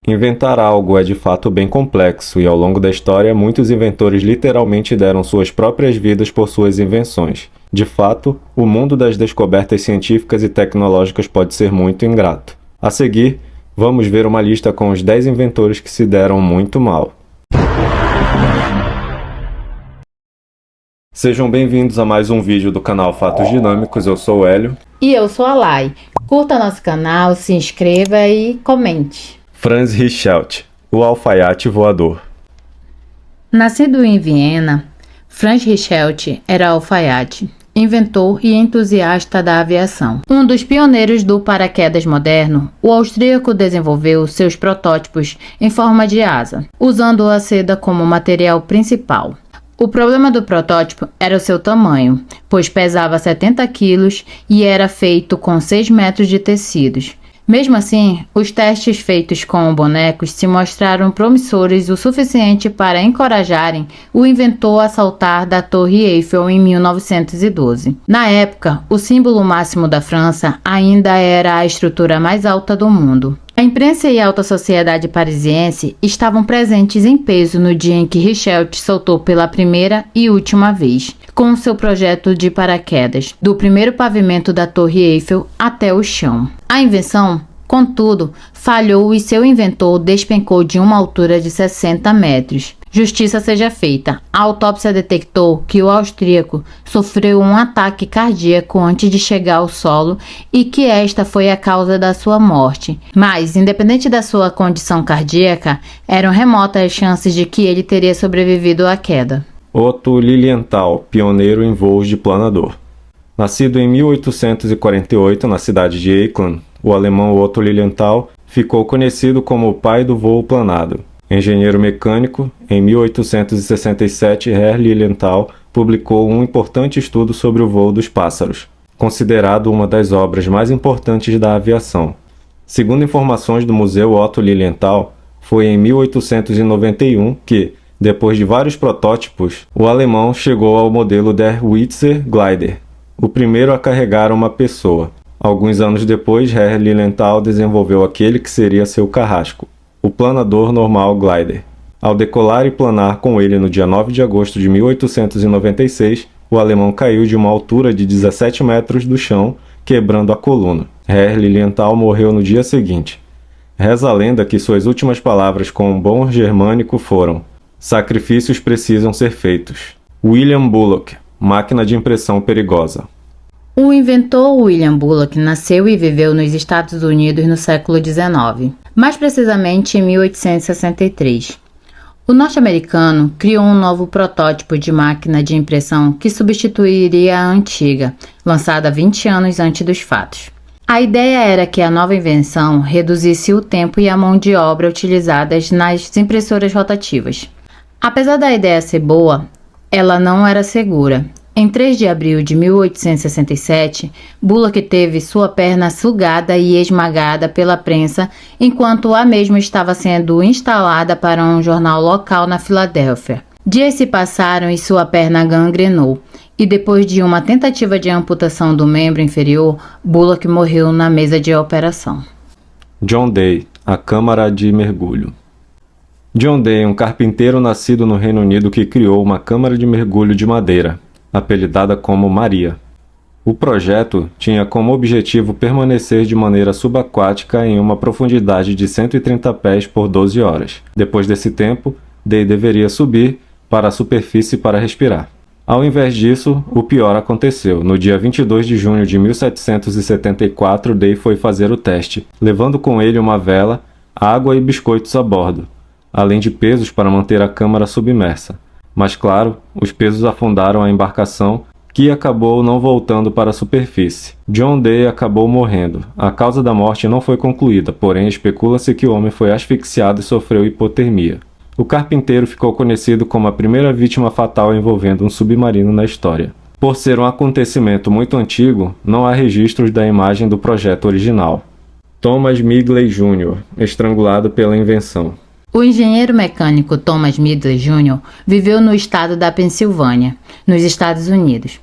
Inventar algo é de fato bem complexo e ao longo da história muitos inventores literalmente deram suas próprias vidas por suas invenções. De fato, o mundo das descobertas científicas e tecnológicas pode ser muito ingrato. A seguir, vamos ver uma lista com os 10 inventores que se deram muito mal. Sejam bem-vindos a mais um vídeo do canal Fatos Dinâmicos, eu sou o Hélio. E eu sou a Lai. Curta nosso canal, se inscreva e comente. Franz Richelt, o alfaiate voador. Nascido em Viena, Franz Richelt era alfaiate, inventor e entusiasta da aviação. Um dos pioneiros do paraquedas moderno, o austríaco desenvolveu seus protótipos em forma de asa, usando a seda como material principal. O problema do protótipo era o seu tamanho, pois pesava 70 quilos e era feito com 6 metros de tecidos. Mesmo assim, os testes feitos com bonecos se mostraram promissores o suficiente para encorajarem o inventor a saltar da Torre Eiffel em 1912. Na época, o símbolo máximo da França ainda era a estrutura mais alta do mundo. A imprensa e a alta sociedade parisiense estavam presentes em peso no dia em que Richelt saltou pela primeira e última vez, com seu projeto de paraquedas, do primeiro pavimento da Torre Eiffel até o chão. A invenção, contudo, falhou e seu inventor despencou de uma altura de 60 metros. Justiça seja feita, a autópsia detectou que o austríaco sofreu um ataque cardíaco antes de chegar ao solo e que esta foi a causa da sua morte. Mas, independente da sua condição cardíaca, eram remotas as chances de que ele teria sobrevivido à queda. Otto Lilienthal, pioneiro em voos de planador. Nascido em 1848 na cidade de Eichlin, o alemão Otto Lilienthal ficou conhecido como o pai do voo planado. Engenheiro mecânico, em 1867 Herr Lilienthal publicou um importante estudo sobre o voo dos pássaros, considerado uma das obras mais importantes da aviação. Segundo informações do Museu Otto Lilienthal, foi em 1891 que, depois de vários protótipos, o alemão chegou ao modelo Der Witzer Glider, o primeiro a carregar uma pessoa. Alguns anos depois, Herr Lilienthal desenvolveu aquele que seria seu carrasco, o planador normal glider. Ao decolar e planar com ele no dia 9 de agosto de 1896, o alemão caiu de uma altura de 17 metros do chão, quebrando a coluna. Herr Lilienthal morreu no dia seguinte. Reza a lenda que suas últimas palavras com um bom germânico foram: "Sacrifícios precisam ser feitos." William Bullock, máquina de impressão perigosa. O inventor William Bullock nasceu e viveu nos Estados Unidos no século XIX, mais precisamente em 1863. O norte-americano criou um novo protótipo de máquina de impressão que substituiria a antiga, lançada 20 anos antes dos fatos. A ideia era que a nova invenção reduzisse o tempo e a mão de obra utilizadas nas impressoras rotativas. Apesar da ideia ser boa, ela não era segura. Em 3 de abril de 1867, Bullock teve sua perna sugada e esmagada pela prensa enquanto a mesma estava sendo instalada para um jornal local na Filadélfia. Dias se passaram e sua perna gangrenou, e depois de uma tentativa de amputação do membro inferior, Bullock morreu na mesa de operação. John Day, a câmara de mergulho. John Day, um carpinteiro nascido no Reino Unido que criou uma câmara de mergulho de madeira, apelidada como Maria. O projeto tinha como objetivo permanecer de maneira subaquática em uma profundidade de 130 pés por 12 horas. Depois desse tempo, Day deveria subir para a superfície para respirar. Ao invés disso, o pior aconteceu. No dia 22 de junho de 1774, Day foi fazer o teste, levando com ele uma vela, água e biscoitos a bordo, além de pesos para manter a câmara submersa. Mas claro, os pesos afundaram a embarcação, que acabou não voltando para a superfície. John Day acabou morrendo. A causa da morte não foi concluída, porém especula-se que o homem foi asfixiado e sofreu hipotermia. O carpinteiro ficou conhecido como a primeira vítima fatal envolvendo um submarino na história. Por ser um acontecimento muito antigo, não há registros da imagem do projeto original. Thomas Midgley Jr., estrangulado pela invenção. O engenheiro mecânico Thomas Midgley Jr. viveu no estado da Pensilvânia, nos Estados Unidos.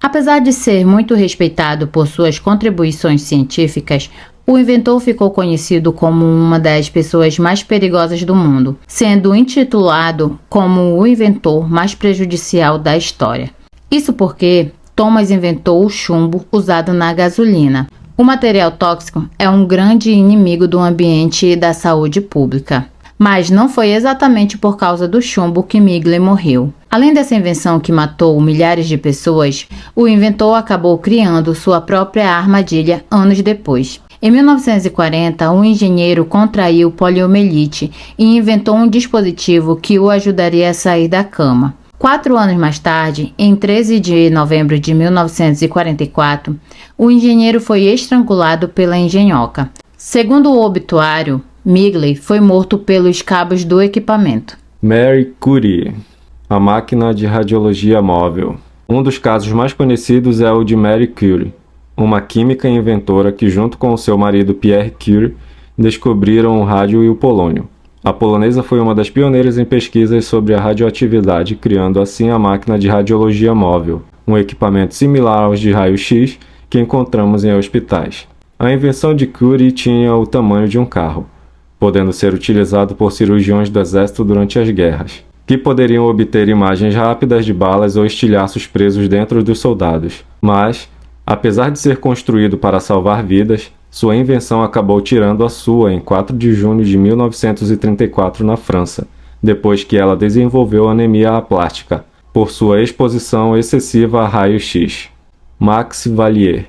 Apesar de ser muito respeitado por suas contribuições científicas, O inventor ficou conhecido como uma das pessoas mais perigosas do mundo, sendo intitulado como o inventor mais prejudicial da história. Isso porque Thomas inventou o chumbo usado na gasolina. O material tóxico é um grande inimigo do ambiente e da saúde pública. Mas não foi exatamente por causa do chumbo que Migley morreu. Além dessa invenção que matou milhares de pessoas, o inventor acabou criando sua própria armadilha anos depois. Em 1940, um engenheiro contraiu poliomielite e inventou um dispositivo que o ajudaria a sair da cama. 4 anos mais tarde, em 13 de novembro de 1944, o engenheiro foi estrangulado pela engenhoca. Segundo o obituário, Migley foi morto pelos cabos do equipamento. Marie Curie, a máquina de radiologia móvel. Um dos casos mais conhecidos é o de Marie Curie, uma química e inventora que, junto com o seu marido Pierre Curie, descobriram o rádio e o polônio. A polonesa foi uma das pioneiras em pesquisas sobre a radioatividade, criando assim a máquina de radiologia móvel, um equipamento similar aos de raio-x que encontramos em hospitais. A invenção de Curie tinha o tamanho de um carro, podendo ser utilizado por cirurgiões do exército durante as guerras, que poderiam obter imagens rápidas de balas ou estilhaços presos dentro dos soldados. Mas, apesar de ser construído para salvar vidas, sua invenção acabou tirando a sua em 4 de junho de 1934 na França, depois que ela desenvolveu anemia aplástica, por sua exposição excessiva a raio-x. Max Valier.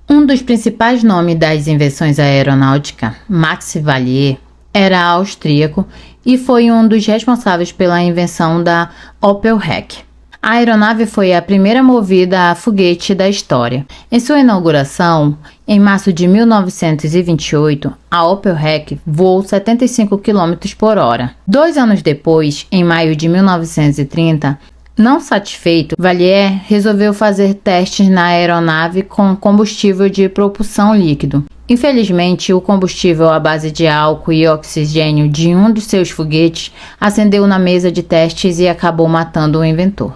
Um dos principais nomes das invenções aeronáuticas, Max Valier, era austríaco e foi um dos responsáveis pela invenção da Opel Heck. A aeronave foi a primeira movida a foguete da história. Em sua inauguração, em março de 1928, a Opel Heck voou 75 km por hora. 2 anos depois, em maio de 1930, não satisfeito, Valier resolveu fazer testes na aeronave com combustível de propulsão líquido. Infelizmente, o combustível à base de álcool e oxigênio de um dos seus foguetes acendeu na mesa de testes e acabou matando o inventor.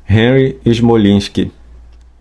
Henry Smolinski.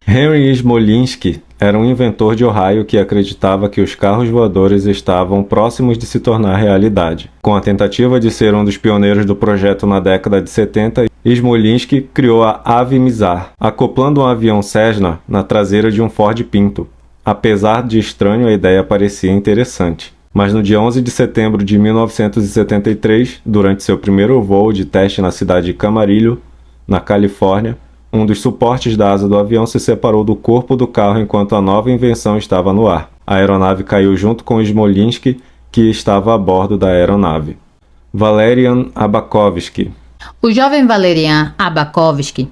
Henry Smolinski era um inventor de Ohio que acreditava que os carros voadores estavam próximos de se tornar realidade. Com a tentativa de ser um dos pioneiros do projeto na década de 70, Smolinski criou a Ave Mizar, acoplando um avião Cessna na traseira de um Ford Pinto. Apesar de estranho, a ideia parecia interessante. Mas no dia 11 de setembro de 1973, durante seu primeiro voo de teste na cidade de Camarillo, na Califórnia, um dos suportes da asa do avião se separou do corpo do carro enquanto a nova invenção estava no ar. A aeronave caiu junto com Smolinski, que estava a bordo da aeronave. Valerian Abakovsky. O jovem Valerian Abakovsky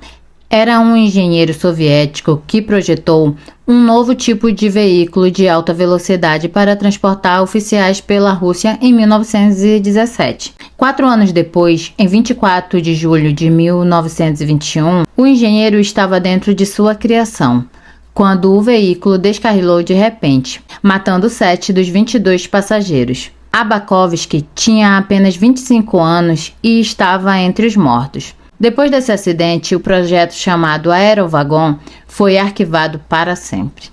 era um engenheiro soviético que projetou um novo tipo de veículo de alta velocidade para transportar oficiais pela Rússia em 1917. 4 anos depois, em 24 de julho de 1921, o engenheiro estava dentro de sua criação, quando o veículo descarrilou de repente, matando 7 dos 22 passageiros. Abakovsky tinha apenas 25 anos e estava entre os mortos. Depois desse acidente, o projeto chamado Aerovagon foi arquivado para sempre.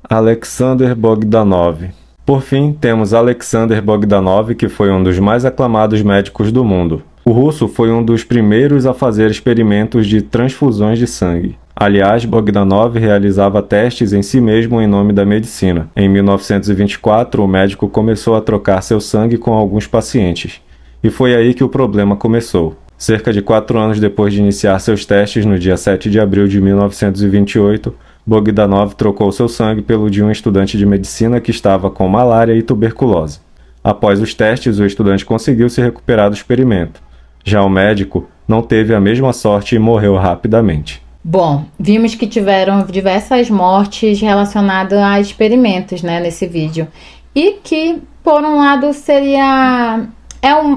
Alexander Bogdanov. Por fim, temos Alexander Bogdanov, que foi um dos mais aclamados médicos do mundo. O russo foi um dos primeiros a fazer experimentos de transfusões de sangue. Aliás, Bogdanov realizava testes em si mesmo em nome da medicina. Em 1924, o médico começou a trocar seu sangue com alguns pacientes. E foi aí que o problema começou. Cerca de 4 anos depois de iniciar seus testes, no dia 7 de abril de 1928, Bogdanov trocou seu sangue pelo de um estudante de medicina que estava com malária e tuberculose. Após os testes, o estudante conseguiu se recuperar do experimento. Já o médico não teve a mesma sorte e morreu rapidamente. Bom, vimos que tiveram diversas mortes relacionadas a experimentos, né, nesse vídeo. E que, por um lado,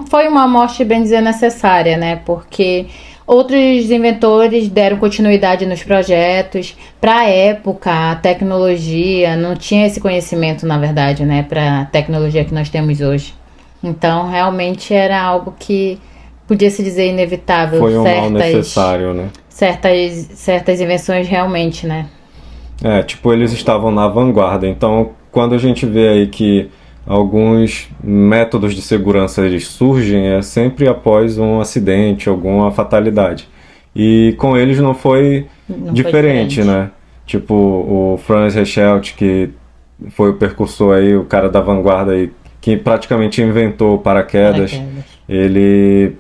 foi uma morte, bem dizer, necessária, né? Porque outros inventores deram continuidade nos projetos. Para a época, a tecnologia não tinha esse conhecimento, na verdade, né? Para a tecnologia que nós temos hoje. Então, realmente era algo que podia se dizer inevitável. Foi um mal necessário, né? Certas invenções realmente, né? Eles estavam na vanguarda, então quando a gente vê aí que alguns métodos de segurança eles surgem, é sempre após um acidente, alguma fatalidade. E com eles não foi Não foi diferente, né? Tipo, o Franz Reichelt, que foi o precursor aí, o cara da vanguarda aí, que praticamente inventou o paraquedas. Ele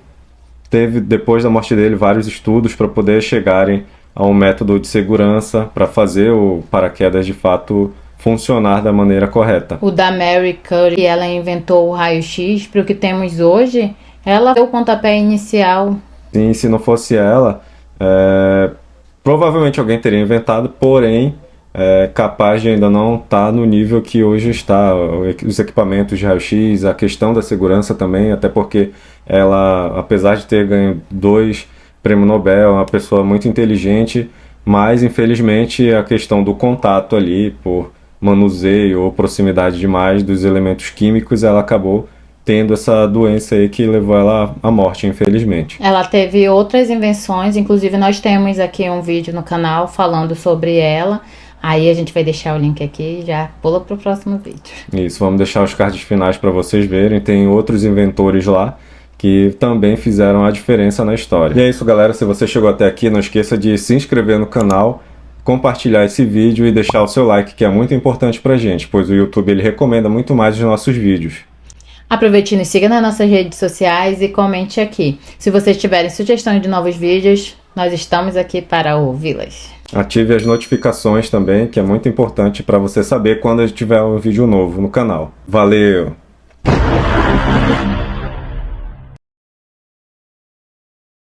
teve, depois da morte dele, vários estudos para poder chegarem a um método de segurança para fazer o paraquedas de fato funcionar da maneira correta. O da Mary Curie, ela inventou o raio-x para o que temos hoje, ela deu o pontapé inicial. E se não fosse ela, provavelmente alguém teria inventado, porém capaz de ainda não estar no nível que hoje está. Os equipamentos de raio-x, a questão da segurança também, até porque ela, apesar de ter ganho 2 prêmios Nobel, é uma pessoa muito inteligente, mas infelizmente a questão do contato ali, por manuseio ou proximidade demais dos elementos químicos, ela acabou tendo essa doença aí que levou ela à morte, infelizmente. Ela teve outras invenções, inclusive nós temos aqui um vídeo no canal falando sobre ela. Aí a gente vai deixar o link aqui e já pula pro próximo vídeo. Isso, vamos deixar os cards finais para vocês verem. Tem outros inventores lá que também fizeram a diferença na história. E é isso, galera. Se você chegou até aqui, não esqueça de se inscrever no canal, compartilhar esse vídeo e deixar o seu like, que é muito importante pra gente, pois o YouTube ele recomenda muito mais os nossos vídeos. Aproveite e nos siga nas nossas redes sociais e comente aqui. Se vocês tiverem sugestões de novos vídeos, nós estamos aqui para ouvi-las. Ative as notificações também, que é muito importante para você saber quando tiver um vídeo novo no canal. Valeu!